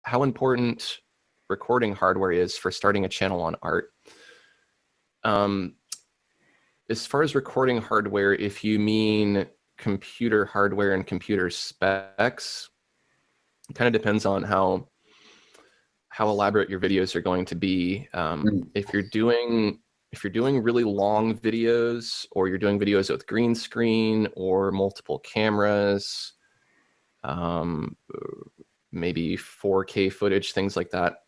how important recording hardware is for starting a channel on art. As far as recording hardware, if you mean computer hardware and computer specs, it kind of depends on how elaborate your videos are going to be. If you're doing really long videos, or you're doing videos with green screen or multiple cameras, maybe 4K footage, things like that,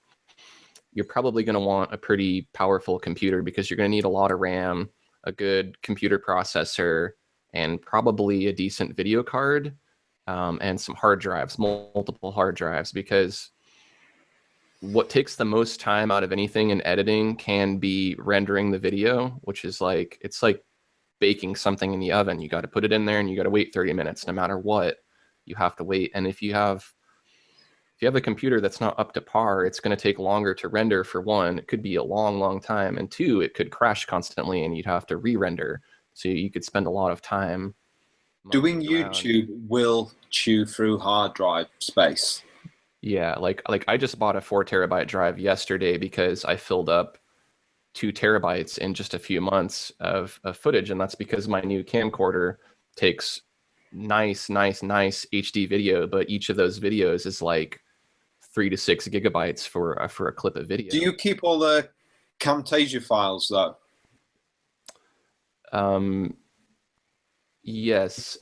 you're probably going to want a pretty powerful computer, because you're going to need a lot of RAM, a good computer processor, and probably a decent video card, and some hard drives, multiple hard drives, because what takes the most time out of anything in editing can be rendering the video, which is like, it's like baking something in the oven. You got to put it in there and you got to wait 30 minutes, no matter what, you have to wait. And if you have a computer that's not up to par, it's going to take longer to render. For one, it could be a long time, and two, it could crash constantly and you'd have to re-render. So you could spend a lot of time doing YouTube will chew through hard drive space. Yeah, like I just bought a 4 terabyte drive yesterday because I filled up 2 terabytes in just a few months of footage, and that's because my new camcorder takes nice HD video, but each of those videos is like 3 to 6 gigabytes for a clip of video. Do you keep all the Camtasia files though? Yes.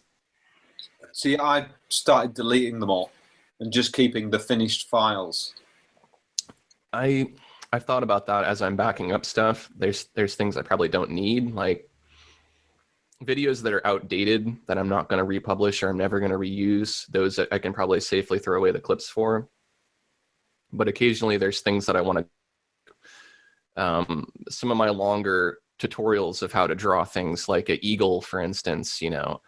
See, I started deleting them all and just keeping the finished files. I've thought about that as I'm backing up stuff. There's things I probably don't need, like videos that are outdated that I'm not going to republish or I'm never going to reuse. Those that I can probably safely throw away the clips for. But occasionally there's things that I want to, some of my longer tutorials of how to draw things, like an eagle, for instance, you know,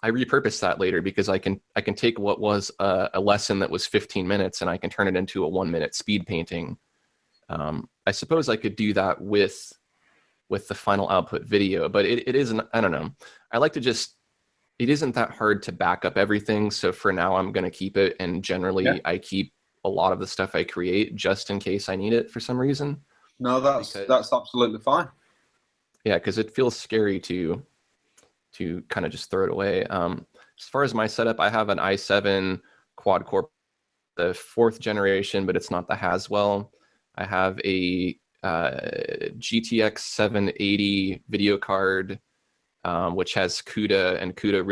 I repurpose that later because I can take what was a lesson that was 15 minutes and I can turn it into a 1-minute speed painting. I suppose I could do that with the final output video, but it isn't, I don't know. I like to just, it isn't that hard to back up everything. So for now, I'm going to keep it. And generally I keep a lot of the stuff I create just in case I need it for some reason. No, that's absolutely fine. Yeah, because it feels scary to kind of just throw it away. As far as my setup, I have an i7 quad core, the 4th generation, but it's not the Haswell. I have a GTX 780 video card, which has CUDA, and CUDA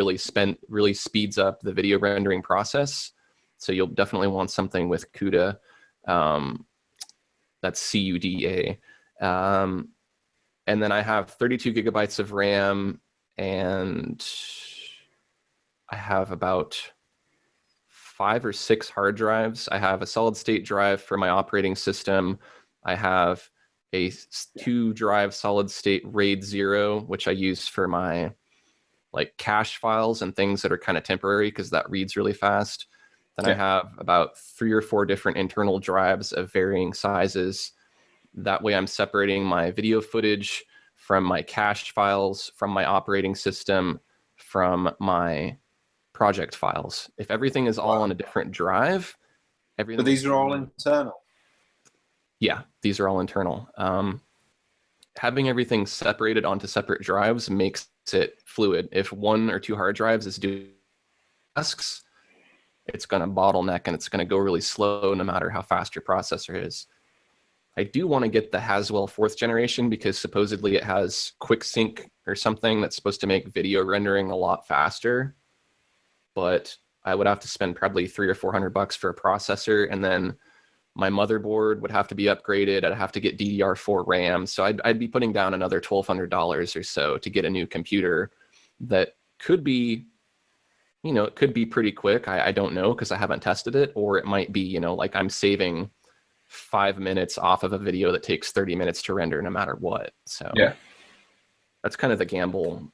really speeds up the video rendering process. So you'll definitely want something with CUDA. That's CUDA. And then I have 32 gigabytes of RAM, and I have about 5 or 6 hard drives. I have a solid state drive for my operating system. I have a 2-drive solid state RAID 0, which I use for my like cache files and things that are kind of temporary because that reads really fast. Then I have about 3 or 4 different internal drives of varying sizes. That way I'm separating my video footage from my cache files, from my operating system, from my project files. If everything is all on a different drive, everything. But these are all internal. Yeah, these are all internal. Having everything separated onto separate drives makes it fluid. If 1 or 2 hard drives is doing tasks, it's going to bottleneck and it's going to go really slow no matter how fast your processor is. I do want to get the Haswell 4th generation because supposedly it has quick sync or something that's supposed to make video rendering a lot faster. But I would have to spend probably $300 or $400 for a processor, and then my motherboard would have to be upgraded. I'd have to get DDR4 RAM. So I'd be putting down another $1,200 or so to get a new computer that could be, you know, it could be pretty quick. I don't know because I haven't tested it. Or it might be, you know, like I'm saving 5 minutes off of a video that takes 30 minutes to render no matter what. So yeah, that's kind of the gamble